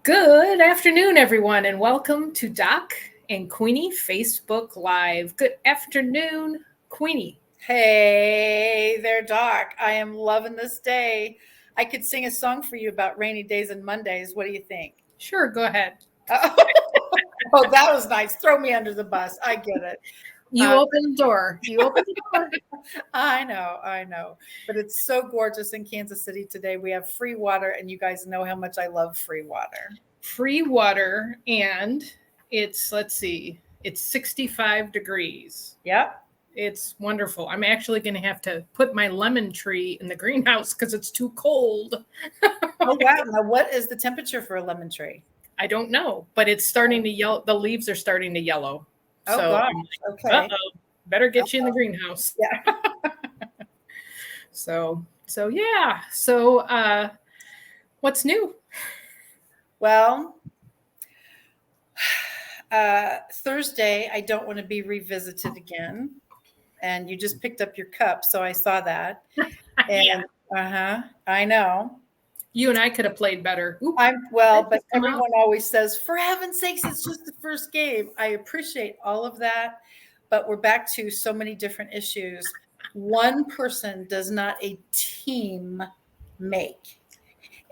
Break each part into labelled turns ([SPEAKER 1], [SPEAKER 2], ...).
[SPEAKER 1] Good afternoon, everyone, and welcome to Doc and Queenie Facebook Live. Good afternoon, Queenie.
[SPEAKER 2] Hey there, Doc. I am loving this day. I could sing a song for you about rainy days and Mondays. What do you think?
[SPEAKER 1] Sure, go ahead.
[SPEAKER 2] Oh, that was nice. Throw me under the bus. I get it.
[SPEAKER 1] You open the door. You open the door.
[SPEAKER 2] I know. But it's so gorgeous in Kansas City today. We have free water, and you guys know how much I love free water.
[SPEAKER 1] Free water, and let's see, it's 65 degrees.
[SPEAKER 2] Yep.
[SPEAKER 1] It's wonderful. I'm actually going to have to put my lemon tree in the greenhouse because it's too cold.
[SPEAKER 2] Oh, wow. Now, what is the temperature for a lemon tree?
[SPEAKER 1] I don't know, but it's starting to yellow. The leaves are starting to yellow.
[SPEAKER 2] Oh,
[SPEAKER 1] So,
[SPEAKER 2] gosh. Okay.
[SPEAKER 1] uh-oh, better get you in the greenhouse.
[SPEAKER 2] Yeah.
[SPEAKER 1] So yeah. So what's new?
[SPEAKER 2] Well, Thursday, I don't want to be revisited again. And you just picked up your cup, so I saw that. And I know.
[SPEAKER 1] You and I could have played better. Oop.
[SPEAKER 2] But everyone always says, for heaven's sakes, it's just the first game. I appreciate all of that, but we're back to so many different issues. One person does not a team make.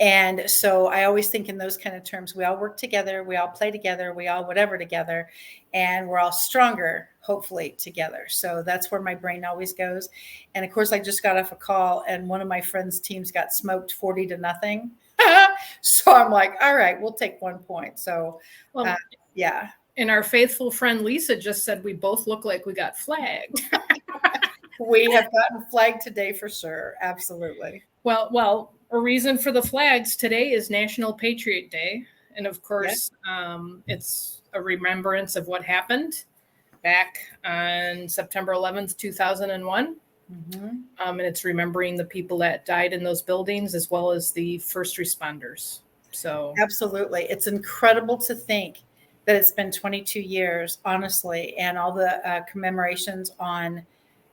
[SPEAKER 2] And so I always think in those kind of terms. We all work together, we all play together, we all whatever together, and we're all stronger, hopefully, together. So that's where my brain always goes. And of course, I just got off a call, and one of my friends' teams got smoked 40-0. So I'm like, all right, we'll take 1 point. So, yeah.
[SPEAKER 1] And our faithful friend Lisa just said we both look like we got flagged.
[SPEAKER 2] We have gotten flagged today for sure. Absolutely.
[SPEAKER 1] Well, a reason for the flags today is National Patriot Day. And of course, it's a remembrance of what happened back on September 11th, 2001. Mm-hmm. And it's remembering the people that died in those buildings as well as the first responders. So
[SPEAKER 2] absolutely. It's incredible to think that it's been 22 years, honestly, and all the commemorations on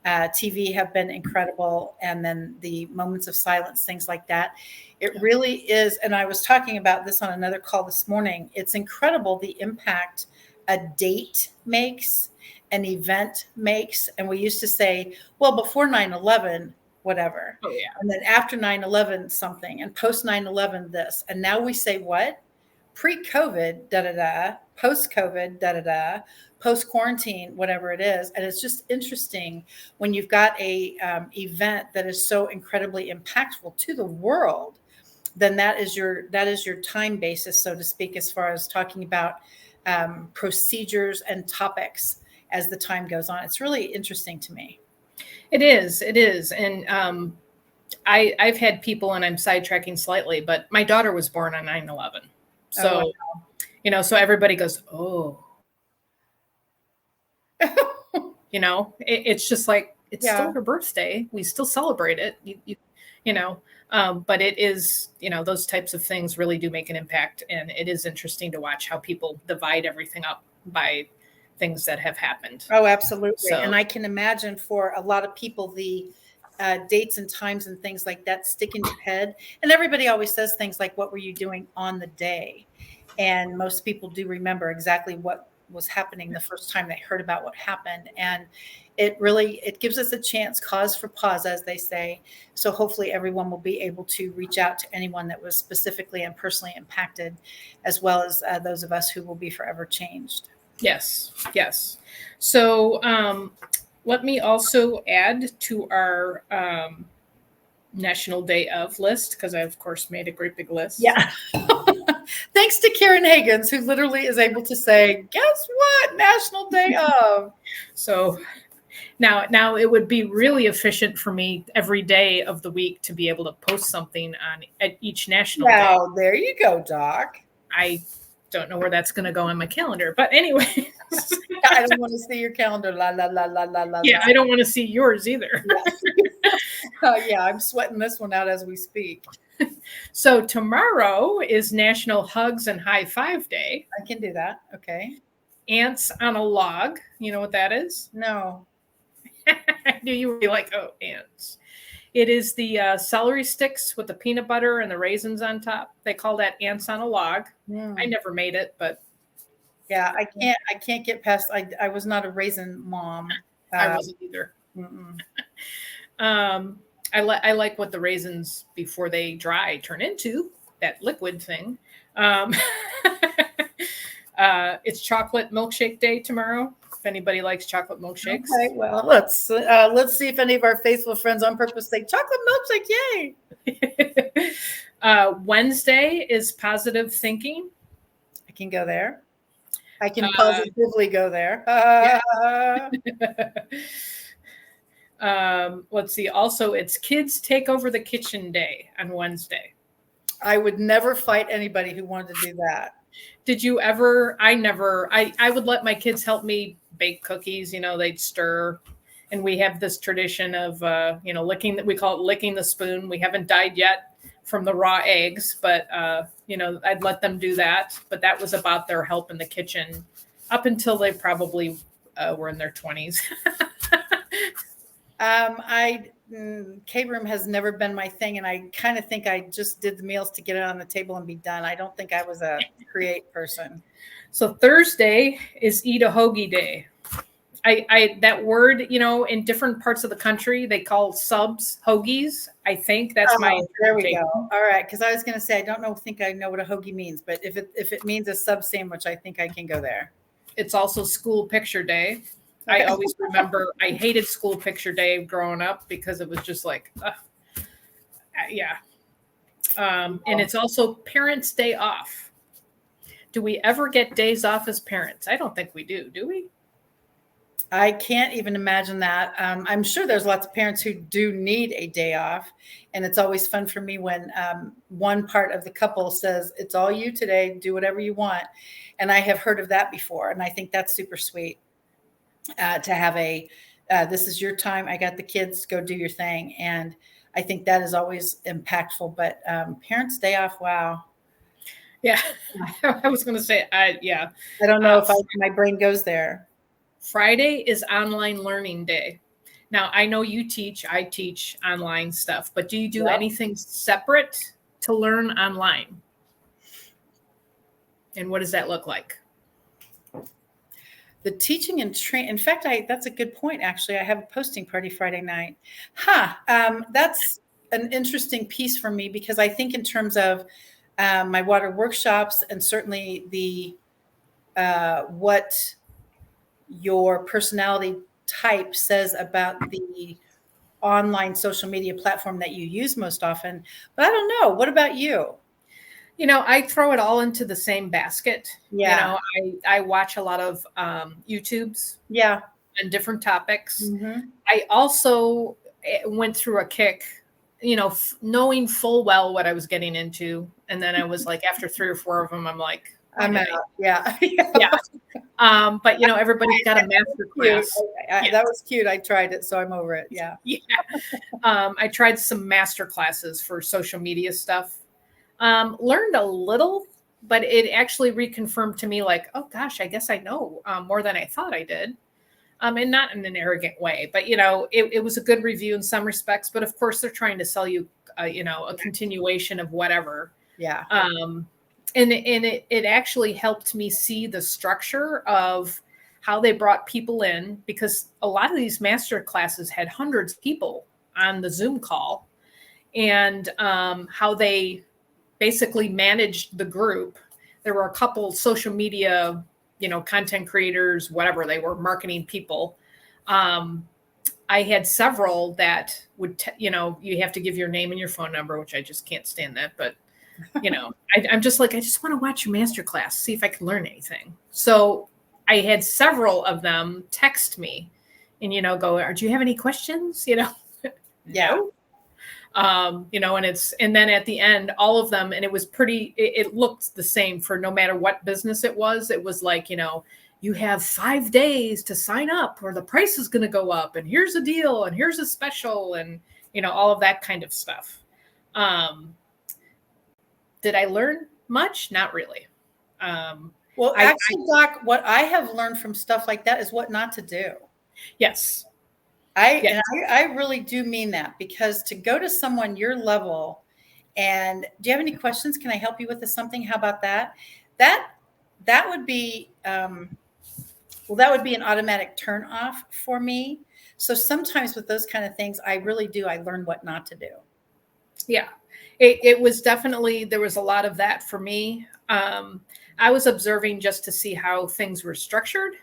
[SPEAKER 2] TV have been incredible. And then the moments of silence, things like that. It really is. And I was talking about this on another call this morning. It's incredible the impact a date makes, an event makes. And we used to say, well, before 9/11, whatever.
[SPEAKER 1] Oh, yeah.
[SPEAKER 2] And then after 9/11, something, and post 9/11, this. And now we say what? Pre-COVID, da-da-da, post-COVID, da-da-da, post-quarantine, whatever it is. And it's just interesting when you've got a event that is so incredibly impactful to the world, then that is your time basis, so to speak, as far as talking about procedures and topics as the time goes on. It's really interesting to me.
[SPEAKER 1] It is. And I've had people, and I'm sidetracking slightly, but my daughter was born on 9/11. So, so everybody goes, oh, it's just like, it's still her birthday. We still celebrate it, but it is, those types of things really do make an impact. And it is interesting to watch how people divide everything up by things that have happened.
[SPEAKER 2] Oh, absolutely. So, and I can imagine for a lot of people, the dates and times and things like that stick in your head. And everybody always says things like, what were you doing on the day? And most people do remember exactly what was happening the first time they heard about what happened. And it gives us a chance, cause for pause, as they say. So hopefully everyone will be able to reach out to anyone that was specifically and personally impacted, as well as those of us who will be forever changed.
[SPEAKER 1] Yes. So let me also add to our National Day of list, because I, of course, made a great big list.
[SPEAKER 2] Yeah. Thanks to Karen Hagans, who literally is able to say, guess what? National Day of.
[SPEAKER 1] So now it would be really efficient for me every day of the week to be able to post something at each national day.
[SPEAKER 2] Wow, there you go, Doc.
[SPEAKER 1] I don't know where that's going to go on my calendar, but anyway.
[SPEAKER 2] I don't want to see your calendar. La, la, la, la, la, la.
[SPEAKER 1] Yeah, I don't want to see yours either.
[SPEAKER 2] Yeah, I'm sweating this one out as we speak.
[SPEAKER 1] So tomorrow is National Hugs and High Five Day.
[SPEAKER 2] I can do that. Okay.
[SPEAKER 1] Ants on a Log. You know what that is?
[SPEAKER 2] No.
[SPEAKER 1] I knew you would be like, oh, ants. It is the celery sticks with the peanut butter and the raisins on top. They call that ants on a log. I never made it, but
[SPEAKER 2] yeah, I can't get past. I was not a raisin mom.
[SPEAKER 1] I wasn't either. I like what the raisins before they dry turn into, that liquid thing. It's chocolate milkshake day tomorrow. If anybody likes chocolate milkshakes.
[SPEAKER 2] Okay, well, let's see if any of our faithful friends on purpose say chocolate milkshake, yay.
[SPEAKER 1] Wednesday is positive thinking.
[SPEAKER 2] I can go there. I can positively go there.
[SPEAKER 1] Let's see. Also, it's Kids Take Over the Kitchen Day on Wednesday.
[SPEAKER 2] I would never fight anybody who wanted to do that.
[SPEAKER 1] Did you ever? I would let my kids help me bake cookies. They'd stir, and we have this tradition of licking. We call it licking the spoon. We haven't died yet from the raw eggs, but I'd let them do that. But that was about their help in the kitchen up until they probably were in their 20s.
[SPEAKER 2] K-room has never been my thing, and I kind of think I just did the meals to get it on the table and be done. I don't think I was a create person.
[SPEAKER 1] So Thursday is Eat a Hoagie Day. I that word, in different parts of the country, they call subs hoagies. I think that's my.
[SPEAKER 2] There we go. All right, because I was going to say think I know what a hoagie means, but if it means a sub sandwich, I think I can go there.
[SPEAKER 1] It's also School Picture Day. I always remember I hated School Picture Day growing up because it was just like, yeah. And it's also Parents' Day Off. Do we ever get days off as parents? I don't think we do we?
[SPEAKER 2] I can't even imagine that. I'm sure there's lots of parents who do need a day off. And it's always fun for me when one part of the couple says, it's all you today, do whatever you want. And I have heard of that before. And I think that's super sweet to have this is your time. I got the kids, go do your thing. And I think that is always impactful. But Parents' Day Off, wow.
[SPEAKER 1] Yeah, I was going to say, yeah.
[SPEAKER 2] I don't know if my brain goes there.
[SPEAKER 1] Friday is Online Learning Day. Now, I know I teach online stuff, but do you do anything separate to learn online? And what does that look like?
[SPEAKER 2] The teaching and training. In fact, that's a good point, actually. I have a posting party Friday night. That's an interesting piece for me because I think in terms of my water workshops and certainly the what your personality type says about the online social media platform that you use most often. But I don't know. What about you?
[SPEAKER 1] I throw it all into the same basket.
[SPEAKER 2] Yeah.
[SPEAKER 1] I watch a lot of YouTubes.
[SPEAKER 2] Yeah.
[SPEAKER 1] On different topics.
[SPEAKER 2] Mm-hmm.
[SPEAKER 1] I also went through a kick, knowing full well what I was getting into. And then I was like, after 3 or 4 of them, I'm like,
[SPEAKER 2] I'm out. Yeah.
[SPEAKER 1] Yeah. But everybody's got a master class.
[SPEAKER 2] That was cute. I tried it, so I'm over it. Yeah.
[SPEAKER 1] Yeah. I tried some master classes for social media stuff. Learned a little, but it actually reconfirmed to me like, oh gosh, I guess I know more than I thought I did. And not in an arrogant way, but it was a good review in some respects. But of course, they're trying to sell you, a continuation of whatever.
[SPEAKER 2] Yeah.
[SPEAKER 1] And it actually helped me see the structure of how they brought people in, because a lot of these master classes had hundreds of people on the Zoom call, and how they basically managed the group. There were a couple social media, content creators, whatever, they were marketing people. I had several that would, you have to give your name and your phone number, which I just can't stand that. But, I'm just like, I just want to watch your master class, see if I can learn anything. So I had several of them text me and, go, do you have any questions?
[SPEAKER 2] Yeah.
[SPEAKER 1] No. And then at the end, all of them, and it was it looked the same for no matter what business it was. It was like, you have 5 days to sign up or the price is going to go up and here's a deal and here's a special and, all of that kind of stuff. Did I learn much? Not really.
[SPEAKER 2] Well, actually, Doc, what I have learned from stuff like that is what not to do.
[SPEAKER 1] Yes.
[SPEAKER 2] I really do mean that, because to go to someone your level and do you have any questions? Can I help you with something? How about that? That would be well, that would be an automatic turn off for me. So sometimes with those kind of things, I learn what not to do.
[SPEAKER 1] Yeah, it was definitely, there was a lot of that for me. I was observing just to see how things were structured.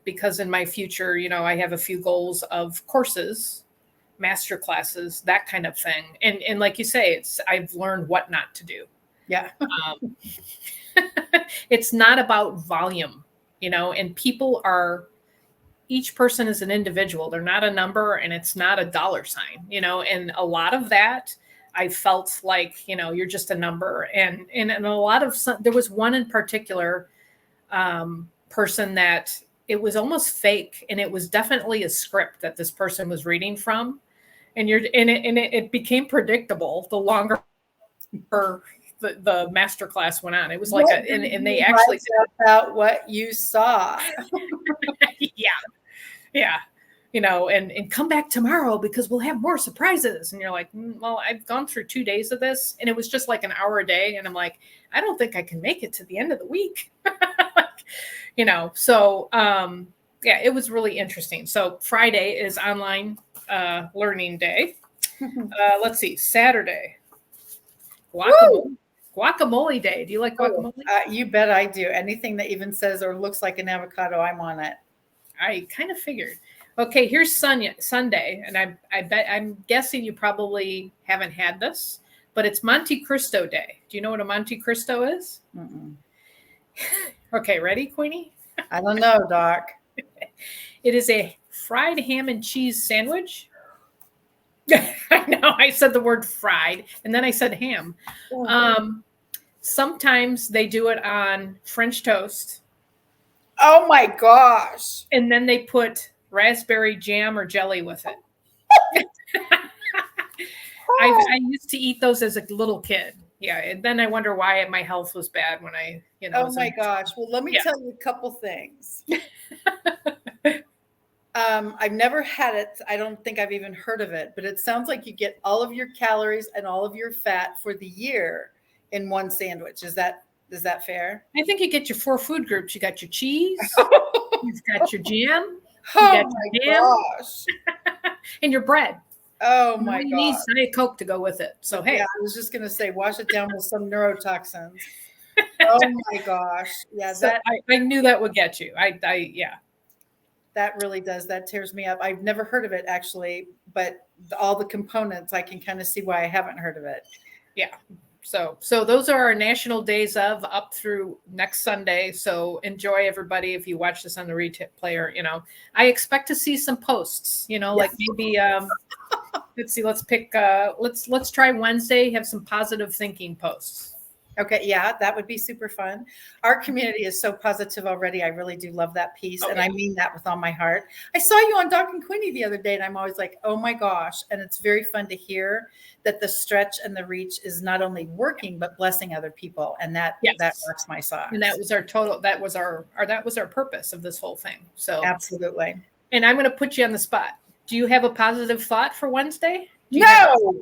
[SPEAKER 1] Because in my future, I have a few goals of courses, master classes, that kind of thing. And like you say, I've learned what not to do.
[SPEAKER 2] Yeah.
[SPEAKER 1] It's not about volume, and each person is an individual. They're not a number, and it's not a dollar sign, and a lot of that I felt like, you're just a number. And a lot of there was one in particular person that it was almost fake, and it was definitely a script that this person was reading from. And it became predictable the longer the master class went on. It was like and they actually
[SPEAKER 2] about what you saw.
[SPEAKER 1] yeah, and come back tomorrow because we'll have more surprises. And you're like, well, I've gone through 2 days of this, and it was just like an hour a day, and I'm like, I don't think I can make it to the end of the week. So yeah, it was really interesting. So Friday is online learning day. Let's see, Saturday, guacamole day. Do you like guacamole?
[SPEAKER 2] You bet I do. Anything that even says or looks like an avocado, I'm on it.
[SPEAKER 1] I kind of figured. Okay, here's Sunday, and I'm guessing you probably haven't had this, but it's Monte Cristo Day. Do you know what a Monte Cristo is? Okay, ready, Queenie?
[SPEAKER 2] I don't know, Doc.
[SPEAKER 1] It is a fried ham and cheese sandwich. I know, I said the word fried, and then I said ham. Sometimes they do it on French toast.
[SPEAKER 2] Oh my gosh.
[SPEAKER 1] And then they put raspberry jam or jelly with it. I used to eat those as a little kid. Yeah. And then I wonder why my health was bad when I,
[SPEAKER 2] oh my gosh. Well, let me tell you a couple things. I've never had it. I don't think I've even heard of it, but it sounds like you get all of your calories and all of your fat for the year in one sandwich. Is that fair?
[SPEAKER 1] I think you get your 4 food groups. You got your cheese, you've got your jam,
[SPEAKER 2] gosh.
[SPEAKER 1] and your bread.
[SPEAKER 2] Oh my god! You need
[SPEAKER 1] Diet Coke to go with it. So hey,
[SPEAKER 2] yeah, I was just gonna say, wash it down with some neurotoxins. Oh my gosh! Yeah,
[SPEAKER 1] so I knew that would get you. Yeah.
[SPEAKER 2] That really does. That tears me up. I've never heard of it actually, but all the components, I can kind of see why I haven't heard of it.
[SPEAKER 1] Yeah. So those are our national days of up through next Sunday. So enjoy, everybody. If you watch this on the replayer, I expect to see some posts, like maybe, let's see, let's pick, let's try Wednesday, have some positive thinking posts.
[SPEAKER 2] Okay. Yeah, that would be super fun. Our community is so positive already. I really do love that piece. Okay. And I mean that with all my heart. I saw you on Doc and Queenie the other day, and I'm always like, oh my gosh. And it's very fun to hear that the stretch and the reach is not only working, but blessing other people. And that works my socks.
[SPEAKER 1] And that was our purpose of this whole thing. So
[SPEAKER 2] absolutely.
[SPEAKER 1] And I'm going to put you on the spot. Do you have a positive thought for Wednesday?
[SPEAKER 2] No.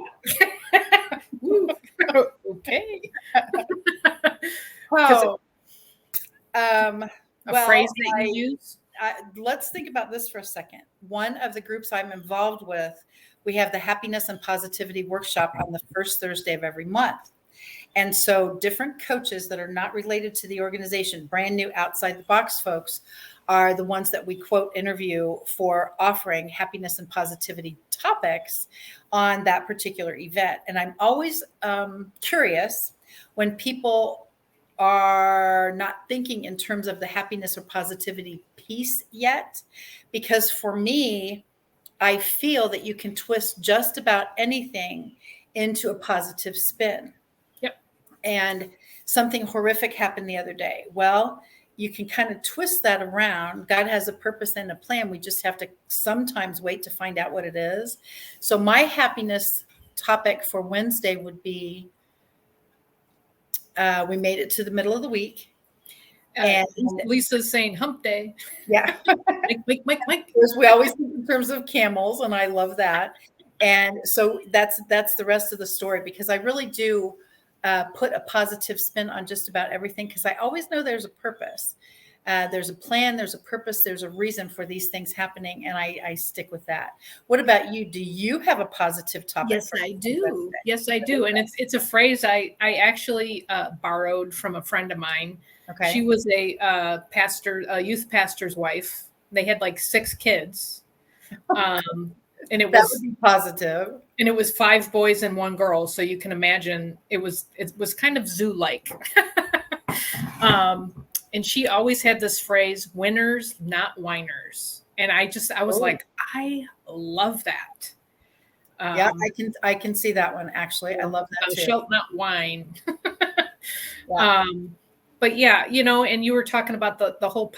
[SPEAKER 1] Okay.
[SPEAKER 2] Well,
[SPEAKER 1] a phrase that you use?
[SPEAKER 2] Let's think about this for a second. One of the groups I'm involved with, we have the Happiness and Positivity Workshop on the first Thursday of every month. And so different coaches that are not related to the organization, brand new outside the box folks, are the ones that we quote interview for offering happiness and positivity topics on that particular event. And I'm always curious when people are not thinking in terms of the happiness or positivity piece yet, because for me, I feel that you can twist just about anything into a positive spin.
[SPEAKER 1] Yep.
[SPEAKER 2] And something horrific happened the other day. Well, you can kind of twist that around. God has a purpose and a plan. We just have to sometimes wait to find out what it is. So my happiness topic for Wednesday would be, we made it to the middle of the week. And
[SPEAKER 1] Lisa's saying hump day.
[SPEAKER 2] yeah.
[SPEAKER 1] Mike.
[SPEAKER 2] We always think in terms of camels, and I love that. And so that's the rest of the story, because I really do put a positive spin on just about everything, because I always know there's a purpose. There's a plan, there's a purpose, there's a reason for these things happening, and I stick with that. What about you? Do you have a positive topic?
[SPEAKER 1] Yes, I do. Yes, I do. And it's a phrase I actually borrowed from a friend of mine.
[SPEAKER 2] Okay.
[SPEAKER 1] She was a youth pastor's wife. They had like 6 kids. And it
[SPEAKER 2] that
[SPEAKER 1] was
[SPEAKER 2] would be positive.
[SPEAKER 1] And it was 5 boys and 1 girl. So you can imagine it was kind of zoo-like. And she always had this phrase, winners, not whiners. And I was like, I love that.
[SPEAKER 2] Yeah, I can see that one, actually. I love that too.
[SPEAKER 1] Shalt not whine. Yeah. But yeah, and you were talking about the whole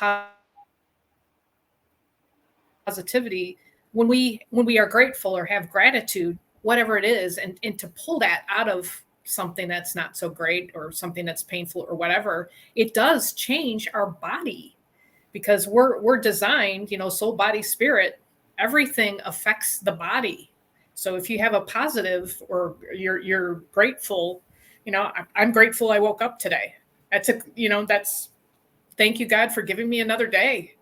[SPEAKER 1] positivity. When we are grateful or have gratitude, whatever it is, and to pull that out of something that's not so great or something that's painful or whatever, it does change our body, because we're designed, soul, body, spirit, everything affects the body. So if you have a positive, or you're grateful, I'm grateful I woke up today. That's thank you, God, for giving me another day.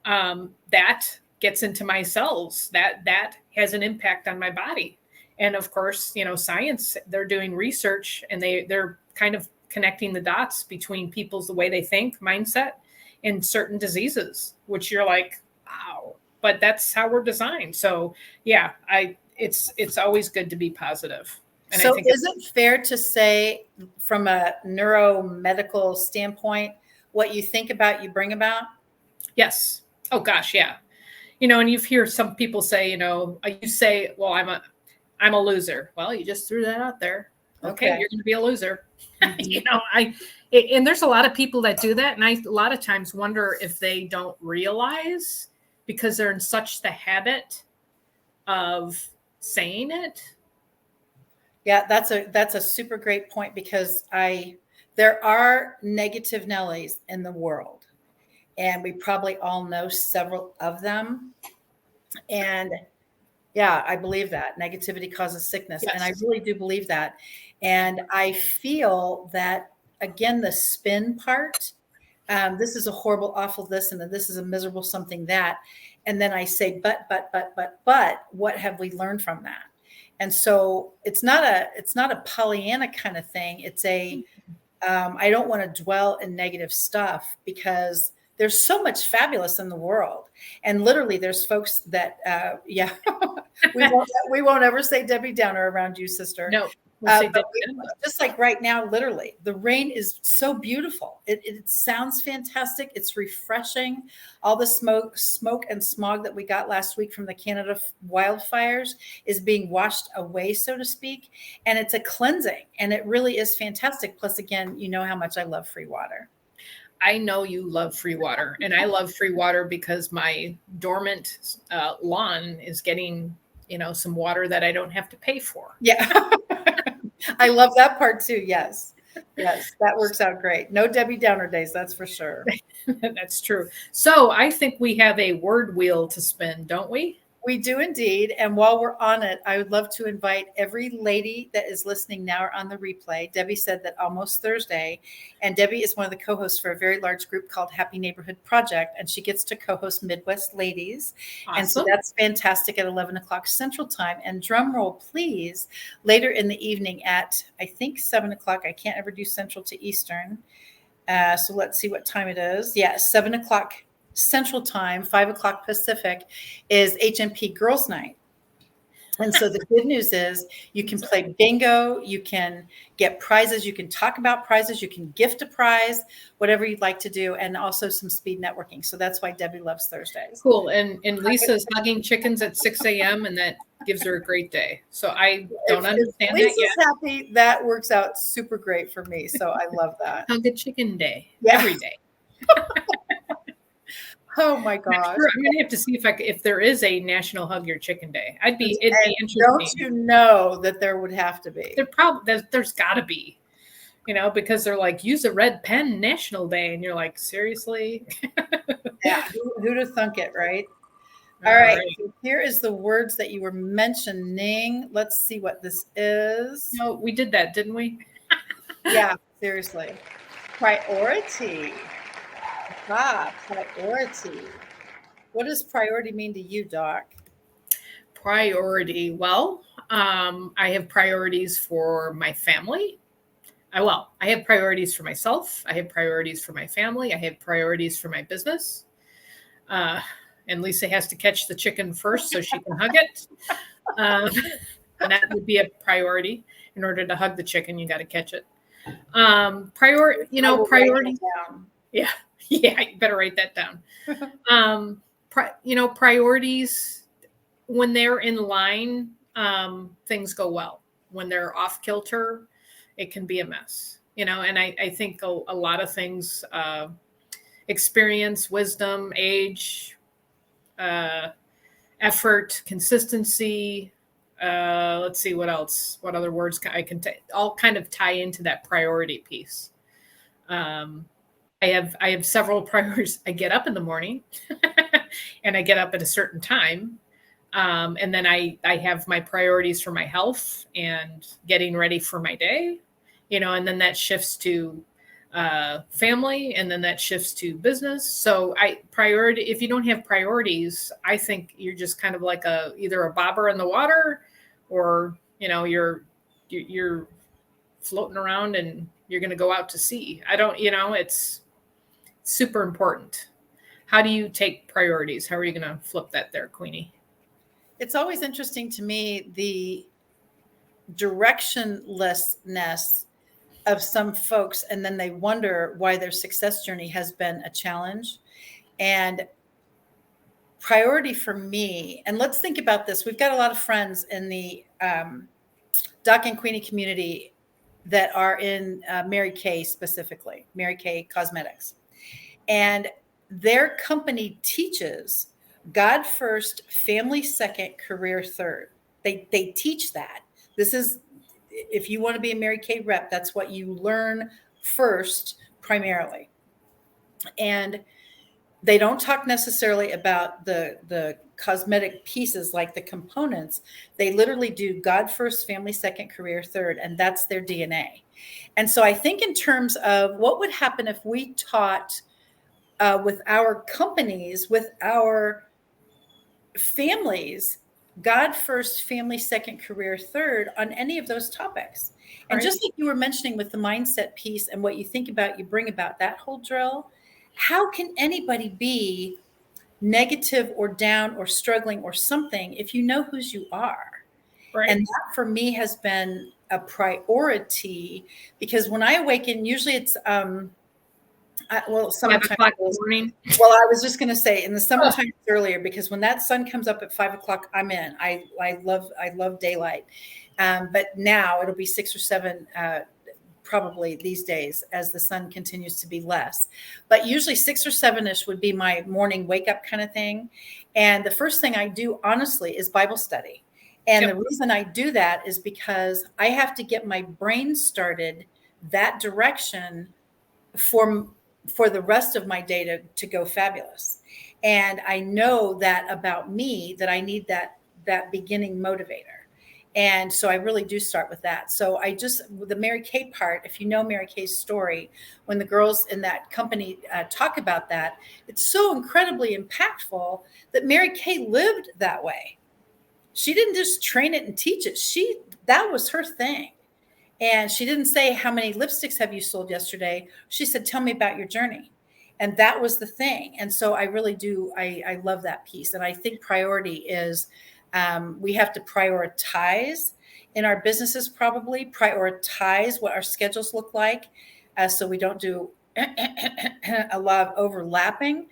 [SPEAKER 1] That gets into my cells. That has an impact on my body. And of course, science, they're doing research, and they're kind of connecting the dots between the way they think, mindset, and certain diseases, which you're like, wow, but that's how we're designed. So yeah, it's always good to be positive. And
[SPEAKER 2] so
[SPEAKER 1] I think
[SPEAKER 2] is it fair to say, from a neuromedical standpoint, what you think about, you bring about?
[SPEAKER 1] Yes. Oh gosh, yeah. And you hear some people say, you say, well, I'm a loser. Well, you just threw that out there. Okay. You're going to be a loser. And there's a lot of people that do that. And I a lot of times wonder if they don't realize, because they're in such the habit of saying it.
[SPEAKER 2] Yeah, that's a super great point, because there are negative Nellies in the world, and we probably all know several of them. And yeah, I believe that negativity causes sickness. Yes. And I really do believe that. And I feel that, again, the spin part, this is a horrible, awful this, and then this is a miserable something that. And then I say, but, what have we learned from that? And so it's not a Pollyanna kind of thing. It's I don't want to dwell in negative stuff, because there's so much fabulous in the world. And literally there's folks that, we won't ever say Debbie Downer around you, sister.
[SPEAKER 1] No.
[SPEAKER 2] Just like right now, literally, the rain is so beautiful. It sounds fantastic. It's refreshing. All the smoke and smog that we got last week from the Canada wildfires is being washed away, so to speak. And it's a cleansing, and it really is fantastic. Plus, again, you know how much I love free water.
[SPEAKER 1] I know you love free water, and I love free water because my dormant lawn is getting, some water that I don't have to pay for.
[SPEAKER 2] Yeah. I love that part too. Yes. Yes. That works out great. No Debbie Downer days. That's for sure.
[SPEAKER 1] That's true. So I think we have a word wheel to spin, don't we?
[SPEAKER 2] We do indeed. And while we're on it, I would love to invite every lady that is listening now or on the replay. Debbie said that almost Thursday, and Debbie is one of the co-hosts for a very large group called Happy Neighborhood Project, and she gets to co-host Midwest Ladies. Awesome. And so that's fantastic at 11 o'clock Central Time. And drum roll, please, later in the evening at, I think, 7 o'clock. I can't ever do Central to Eastern. So let's see what time it is. Yeah, 7 o'clock Central Time, 5 o'clock Pacific, is HMP Girls Night. And so the good news is you can play bingo, you can get prizes, you can talk about prizes, you can gift a prize, whatever you'd like to do, and also some speed networking. So that's why Debbie loves Thursdays.
[SPEAKER 1] Cool. And Lisa's hugging chickens at 6 a.m. and that gives her a great day. So I don't understand
[SPEAKER 2] Lisa's
[SPEAKER 1] that yet.
[SPEAKER 2] Happy, that works out super great for me. So I love that.
[SPEAKER 1] Hug a chicken day every day.
[SPEAKER 2] Oh my gosh!
[SPEAKER 1] I'm going to have to see if there is a National Hug Your Chicken Day. It'd be interesting.
[SPEAKER 2] Don't you know that there would have to be?
[SPEAKER 1] There's got to be. because they're like, use a red pen National Day. And you're like, seriously?
[SPEAKER 2] Yeah. Who'd have thunk it, right? All
[SPEAKER 1] All
[SPEAKER 2] right.
[SPEAKER 1] right.
[SPEAKER 2] So here is the words that you were mentioning. Let's see what this is.
[SPEAKER 1] No, we did that, didn't we?
[SPEAKER 2] Yeah, seriously. Priority. Priority. What does priority mean to you, Doc?
[SPEAKER 1] Priority. Well, I have priorities for my family. I have priorities for myself. I have priorities for my family. I have priorities for my business. Uh, and Lisa has to catch the chicken first so she can hug it. Um, and that would be a priority. In order to hug the chicken, you got to catch it. Priorities. Yeah, yeah. You better write that down. Priorities, when they're in line, things go well. When they're off kilter, it can be a mess. And I think a lot of things, experience, wisdom, age, effort, consistency. Let's see what else. What other words I can all kind of tie into that priority piece. I have several priorities. I get up in the morning, and I get up at a certain time, and then I have my priorities for my health and getting ready for my day, and then that shifts to family, and then that shifts to business. So if you don't have priorities, I think you're just kind of like either a bobber in the water, or you're floating around and you're going to go out to sea. I don't, it's super important. How do you take priorities? How are you going to flip that there, Queenie?
[SPEAKER 2] It's always interesting to me, the directionlessness of some folks, and then they wonder why their success journey has been a challenge. And priority for me, and let's think about this. We've got a lot of friends in the Doc and Queenie community that are in Mary Kay, specifically Mary Kay Cosmetics. And their company teaches God first, family second, career third. They teach that. This is, if you want to be a Mary Kay rep, that's what you learn first primarily. And they don't talk necessarily about the cosmetic pieces, like the components. They literally do God first, family second, career third, and that's their DNA. And so I think in terms of what would happen if we taught with our companies, with our families, God first, family second, career third, on any of those topics. And just like you were mentioning with the mindset piece and what you think about, you bring about that whole drill. How can anybody be negative or down or struggling or something if you know whose you are?
[SPEAKER 1] Right.
[SPEAKER 2] And that for me has been a priority, because when I awaken, usually it's summertime. Well, I was just going to say, in the summertime it's earlier, because when that sun comes up at 5 o'clock, I'm in. I love daylight, but now it'll be 6 or 7. Probably these days, as the sun continues to be less. But usually 6 or 7-ish would be my morning wake up kind of thing. And the first thing I do, honestly, is Bible study. And the reason I do that is because I have to get my brain started that direction for the rest of my day to go fabulous. And I know that about me, that I need that beginning motivator. And so I really do start with that. So the Mary Kay part, if you know Mary Kay's story, when the girls in that company talk about that, it's so incredibly impactful that Mary Kay lived that way. She didn't just train it and teach it. That was her thing. And she didn't say, how many lipsticks have you sold yesterday? She said, tell me about your journey. And that was the thing. And so I really do. I love that piece. And I think priority is, we have to prioritize in our businesses, probably prioritize what our schedules look like, so we don't do a lot of overlapping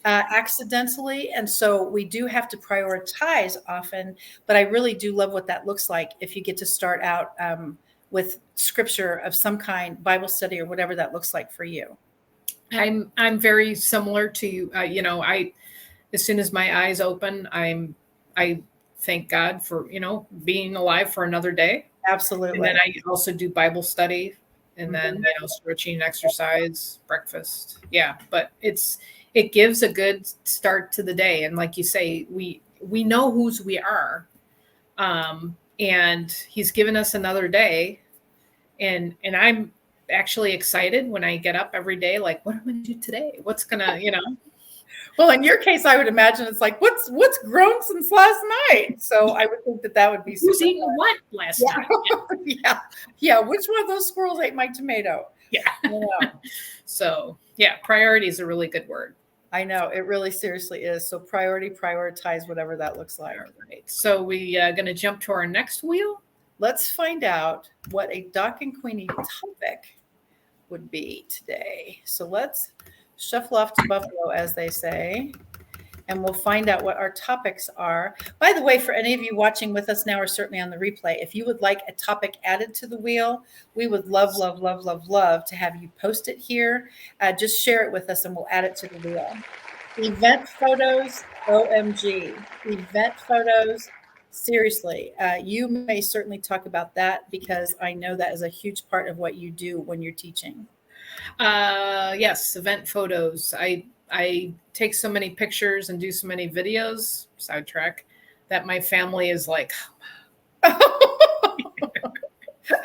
[SPEAKER 2] accidentally. And so we do have to prioritize often, but I really do love what that looks like if you get to start out with scripture of some kind, Bible study, or whatever that looks like for you.
[SPEAKER 1] I'm very similar to you. As soon as my eyes open, I thank God for, being alive for another day.
[SPEAKER 2] Absolutely.
[SPEAKER 1] And then I also do Bible study and then stretching, exercise, breakfast. Yeah, but it gives a good start to the day, and like you say, we know whose we are, and he's given us another day, and I'm actually excited when I get up every day. Like, what am I going to do today? What's gonna,
[SPEAKER 2] Well, in your case, I would imagine it's like, what's grown since last night? So I would think that would be
[SPEAKER 1] who's eating what last night?
[SPEAKER 2] Yeah. Which one of those squirrels ate my tomato?
[SPEAKER 1] Yeah. So yeah, priority is a really good word.
[SPEAKER 2] I know, it really seriously is. So prioritize whatever that looks like.
[SPEAKER 1] All right. So we going to jump to our next wheel.
[SPEAKER 2] Let's find out what a Doc and Queenie topic would be today. So let's shuffle off to Buffalo, as they say, and we'll find out what our topics are. By the way, for any of you watching with us now or certainly on the replay, if you would like a topic added to the wheel, we would love to have you post it here. Just share it with us and we'll add it to the wheel. Event photos, OMG. Event photos, seriously. You may certainly talk about that because I know that is a huge part of what you do when you're teaching.
[SPEAKER 1] Yes, event photos. I take so many pictures and do so many videos, sidetrack, that my family is like,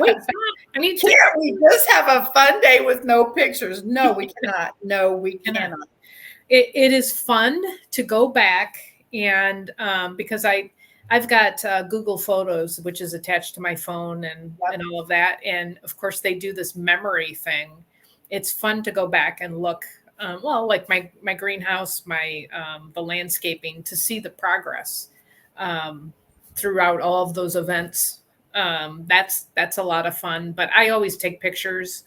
[SPEAKER 1] wait, I mean,
[SPEAKER 2] can't we just have a fun day with no pictures? No, we cannot. No, we cannot.
[SPEAKER 1] It is fun to go back and because I've got Google Photos, which is attached to my phone and all of that. And of course, they do this memory thing. It's fun to go back and look. Like my greenhouse, the landscaping, to see the progress throughout all of those events. That's a lot of fun. But I always take pictures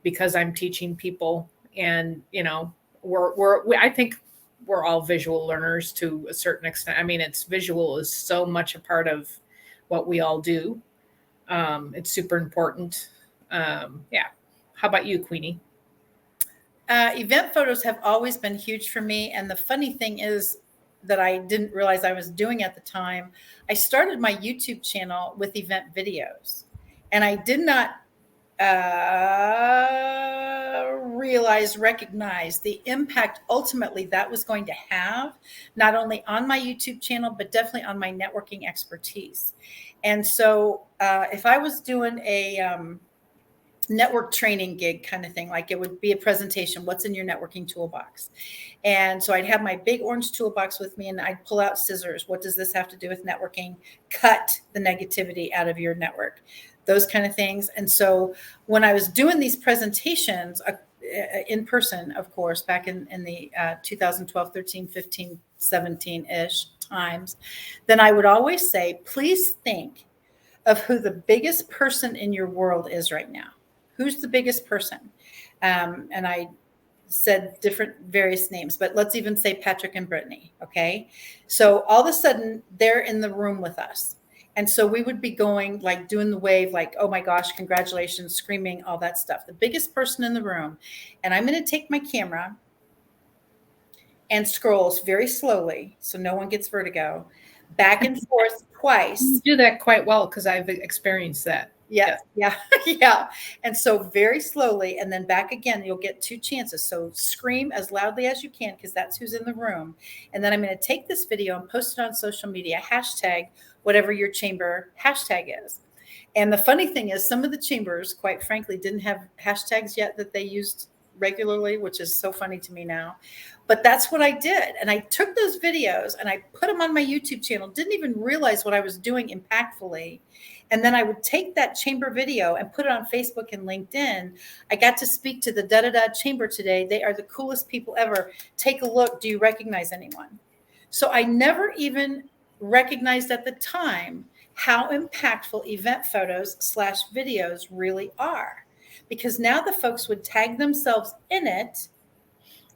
[SPEAKER 1] because I'm teaching people, and I think we're all visual learners to a certain extent. I mean, visual is so much a part of what we all do. It's super important. Yeah. How about you, Queenie?
[SPEAKER 2] Event photos have always been huge for me. And the funny thing is that I didn't realize I was doing at the time. I started my YouTube channel with event videos, and I did not recognize the impact ultimately that was going to have, not only on my YouTube channel, but definitely on my networking expertise. And so if I was doing a network training gig kind of thing, like it would be a presentation, what's in your networking toolbox? And so I'd have my big orange toolbox with me and I'd pull out scissors. What does this have to do with networking? Cut the negativity out of your network, those kind of things. And so when I was doing these presentations in person, of course, back in the 2012, 13, 15, 17-ish times, then I would always say, please think of who the biggest person in your world is right now. Who's the biggest person? And I said different various names, but let's even say Patrick and Brittany. Okay. So all of a sudden they're in the room with us. And so we would be going, like doing the wave, like, oh my gosh, congratulations, screaming, all that stuff. The biggest person in the room. And I'm going to take my camera and scroll very slowly so no one gets vertigo, back and forth twice.
[SPEAKER 1] You do that quite well because I've experienced that.
[SPEAKER 2] Yeah. Yeah. And so very slowly, and then back again, you'll get 2 chances. So scream as loudly as you can because that's who's in the room. And then I'm going to take this video and post it on social media, hashtag whatever your chamber hashtag is. And the funny thing is some of the chambers, quite frankly, didn't have hashtags yet that they used regularly, which is so funny to me now. But that's what I did. And I took those videos and I put them on my YouTube channel, didn't even realize what I was doing impactfully. And then I would take that chamber video and put it on Facebook and LinkedIn. I got to speak to the da-da-da chamber today. They are the coolest people ever. Take a look. Do you recognize anyone? So I never even recognized at the time how impactful event photos / videos really are. Because now the folks would tag themselves in it,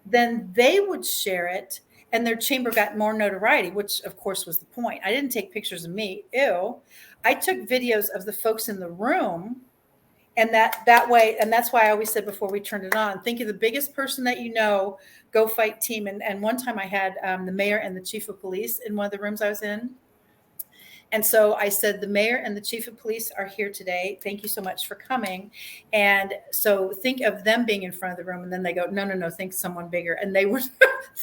[SPEAKER 2] then they would share it, and their chamber got more notoriety, which of course was the point. I didn't take pictures of me. Ew. I took videos of the folks in the room, and that way, and that's why I always said before we turned it on, think of the biggest person that you know, go fight team. And one time I had the mayor and the chief of police in one of the rooms I was in. And so I said, the mayor and the chief of police are here today. Thank you so much for coming. And so think of them being in front of the room. And then they go, no, no, no, think someone bigger. And they were,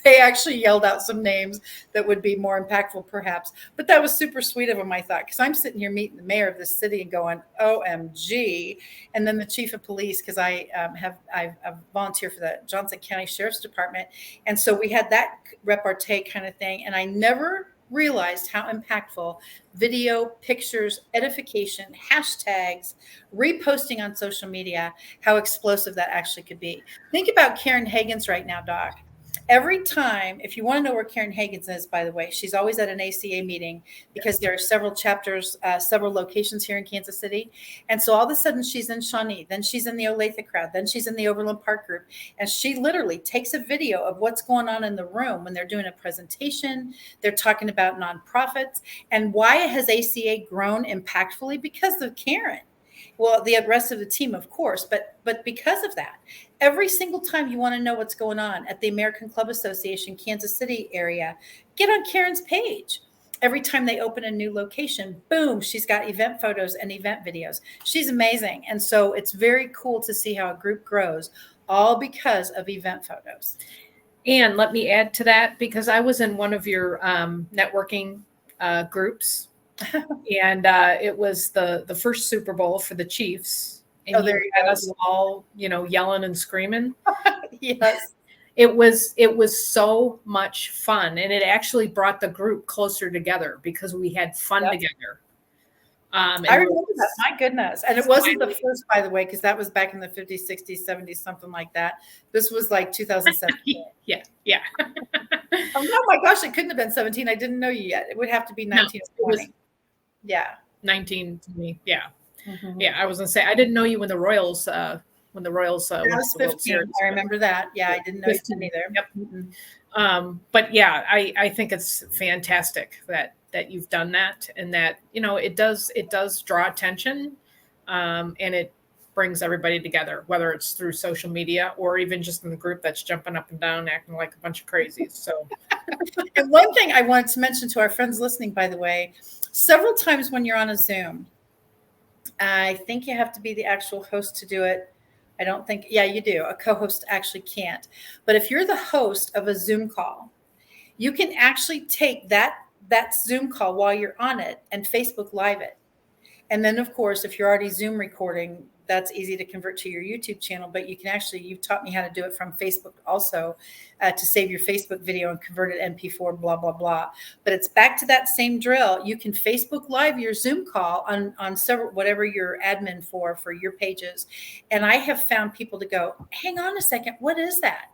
[SPEAKER 2] they actually yelled out some names that would be more impactful perhaps. But that was super sweet of them, I thought, because I'm sitting here meeting the mayor of this city and going, OMG. And then the chief of police, because I've volunteered for the Johnson County Sheriff's Department. And so we had that repartee kind of thing. And I never realized how impactful video, pictures, edification, hashtags, reposting on social media, how explosive that actually could be. Think about Karen Hagens right now, Doc. Every time, if you want to know where Karen Hagens is, by the way, she's always at an ACA meeting because there are several chapters, several locations here in Kansas City. And so all of a sudden she's in Shawnee, then she's in the Olathe crowd, then she's in the Overland Park group. And she literally takes a video of what's going on in the room when they're doing a presentation, they're talking about nonprofits. And why has ACA grown impactfully? Because of Karen. Well, the rest of the team, of course, but because of that, every single time you want to know what's going on at the American Club Association, Kansas City area, get on Karen's page. Every time they open a new location, boom, she's got event photos and event videos. She's amazing. And so it's very cool to see how a group grows, all because of event photos.
[SPEAKER 1] And let me add to that, because I was in one of your networking groups. And it was the first Super Bowl for the Chiefs. And
[SPEAKER 2] there
[SPEAKER 1] you had us all, yelling and screaming.
[SPEAKER 2] Yes.
[SPEAKER 1] It was so much fun. And it actually brought the group closer together because we had fun together.
[SPEAKER 2] I remember that. My goodness. And it wasn't the first, by the way, because that was back in the 50s, 60s, 70s, something like that. This was like 2017.
[SPEAKER 1] Yeah.
[SPEAKER 2] Oh my gosh, it couldn't have been 17. I didn't know you yet. It would have to be 19 or 20. Yeah.
[SPEAKER 1] 19 to me. Yeah.
[SPEAKER 2] Mm-hmm.
[SPEAKER 1] Yeah. I was gonna say I didn't know you when the Royals
[SPEAKER 2] that was 15. I remember that. Yeah, I didn't know 15 you either.
[SPEAKER 1] Yep. Mm-hmm. But yeah, I think it's fantastic that you've done that, and that it does draw attention, and it brings everybody together, whether it's through social media or even just in the group that's jumping up and down, acting like a bunch of crazies. So,
[SPEAKER 2] and one thing I wanted to mention to our friends listening, by the way, several times when you're on a Zoom, I think you have to be the actual host to do it. I don't think, yeah, you do. A co-host actually can't. But if you're the host of a Zoom call, you can actually take that Zoom call while you're on it and Facebook Live it. And then, of course, if you're already Zoom recording, that's easy to convert to your YouTube channel. But you can actually, you've taught me how to do it from Facebook also, to save your Facebook video and convert it MP4, blah, blah, blah. But it's back to that same drill. You can Facebook Live your Zoom call on several, whatever you're admin for your pages. And I have found people to go, hang on a second, what is that?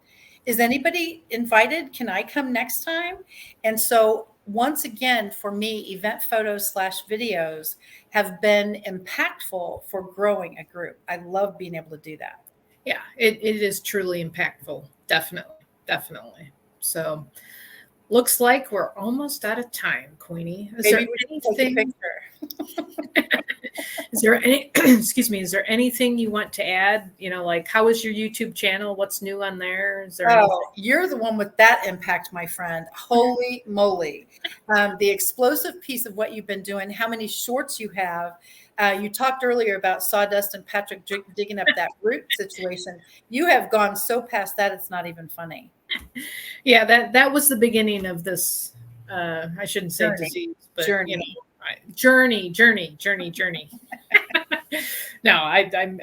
[SPEAKER 2] Is anybody invited? Can I come next time? And so once again, for me, event photos / videos have been impactful for growing a group. I love being able to do that.
[SPEAKER 1] Yeah, it is truly impactful. Definitely. So looks like we're almost out of time, Queenie. Is there anything you want to add? Like, how is your YouTube channel? What's new on there? Is there
[SPEAKER 2] you're the one with that impact, my friend. Holy moly. The explosive piece of what you've been doing, how many shorts you have. You talked earlier about Sawdust and Patrick digging up that root situation. You have gone so past that, it's not even funny.
[SPEAKER 1] Yeah, that was the beginning of this. I shouldn't say disease, but journey. No, I'm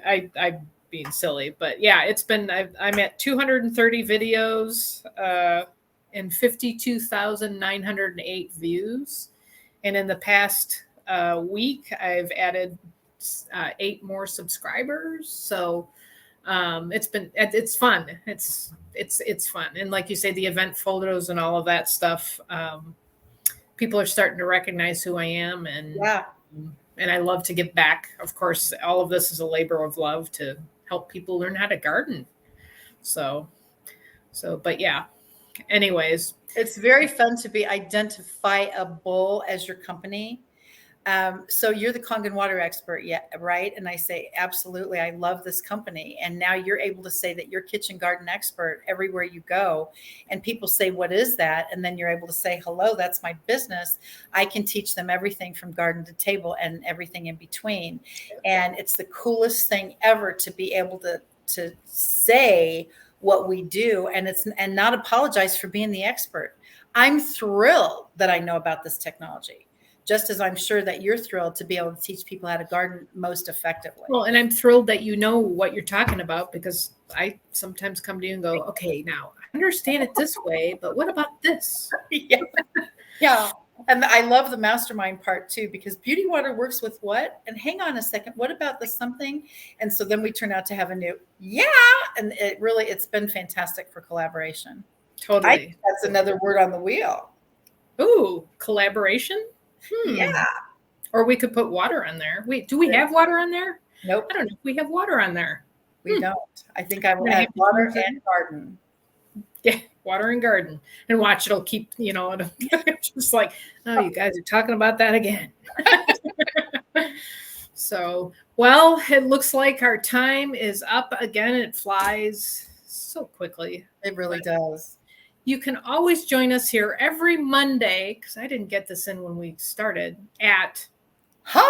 [SPEAKER 1] being silly, but yeah, it's been. I'm at 230 videos and 52,908 views, and in the past week, I've added 8 more subscribers. So it's fun. It's fun, and like you say, the event photos and all of that stuff. People are starting to recognize who I am, and I love to give back. Of course, all of this is a labor of love to help people learn how to garden. So, but yeah. Anyways,
[SPEAKER 2] it's very fun to be identifiable as your company. So you're the Kangen water expert, yeah, right? And I say, absolutely. I love this company. And now you're able to say that you're kitchen garden expert everywhere you go. And people say, what is that? And then you're able to say, hello, that's my business. I can teach them everything from garden to table and everything in between. And it's the coolest thing ever to be able to say what we do and not apologize for being the expert. I'm thrilled that I know about this technology, just as I'm sure that you're thrilled to be able to teach people how to garden most effectively.
[SPEAKER 1] Well, and I'm thrilled that you know what you're talking about, because I sometimes come to you and go, okay, now I understand it this way, but what about this?
[SPEAKER 2] Yeah. Yeah. And I love the mastermind part too, because beauty water works with what? And hang on a second, what about the something? And so then we turn out to have a new, and it's been fantastic for collaboration.
[SPEAKER 1] Totally.
[SPEAKER 2] That's another word on the wheel.
[SPEAKER 1] Ooh, collaboration.
[SPEAKER 2] Yeah.
[SPEAKER 1] Or we could put water on there. Do we have water on there?
[SPEAKER 2] Nope.
[SPEAKER 1] I don't know if we have water on there.
[SPEAKER 2] We don't. I think I will add water and garden.
[SPEAKER 1] Yeah, water and garden. And watch, it'll keep, it'll just like, oh, you guys are talking about that again. So, well, it looks like our time is up again. It flies so quickly.
[SPEAKER 2] It really does.
[SPEAKER 1] You can always join us here every Monday, because I didn't get this in when we started, at
[SPEAKER 2] High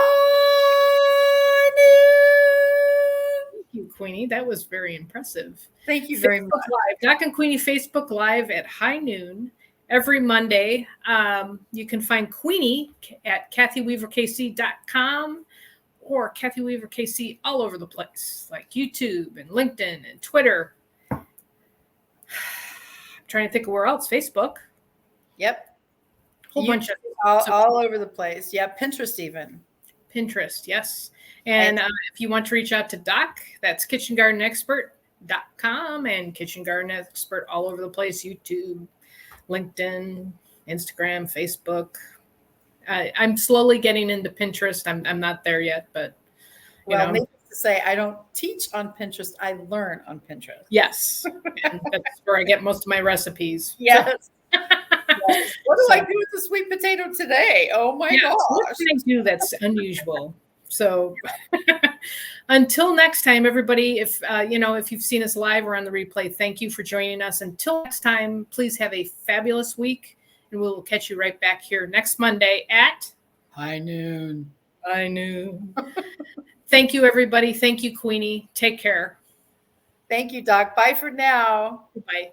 [SPEAKER 2] Noon.
[SPEAKER 1] Thank you, Queenie. That was very impressive.
[SPEAKER 2] Thank you very much.
[SPEAKER 1] Live. Doc and Queenie Facebook Live at high noon every Monday. You can find Queenie at KathyWeaverKC.com or Kathy Weaver KC all over the place, like YouTube and LinkedIn and Twitter. I'm trying to think of where else. Facebook.
[SPEAKER 2] Yep.
[SPEAKER 1] Whole bunch of
[SPEAKER 2] all over the place. Yeah, Pinterest even.
[SPEAKER 1] Pinterest, yes. And if you want to reach out to Doc, that's kitchengardenexpert.com and Kitchen Garden Expert all over the place. YouTube, LinkedIn, Instagram, Facebook. I'm slowly getting into Pinterest. I'm not there yet, but
[SPEAKER 2] needless to say, I don't teach on Pinterest. I learn on Pinterest.
[SPEAKER 1] Yes, and that's where I get most of my recipes.
[SPEAKER 2] Yes. Yes. What do I do with the sweet potato today? Oh my gosh!
[SPEAKER 1] What can I do that's unusual? So until next time, everybody, if you've seen us live or on the replay, thank you for joining us. Until next time, please have a fabulous week. And we'll catch you right back here next Monday at
[SPEAKER 2] high noon.
[SPEAKER 1] High noon. Thank you, everybody. Thank you, Queenie. Take care.
[SPEAKER 2] Thank you, Doc. Bye for now.
[SPEAKER 1] Bye.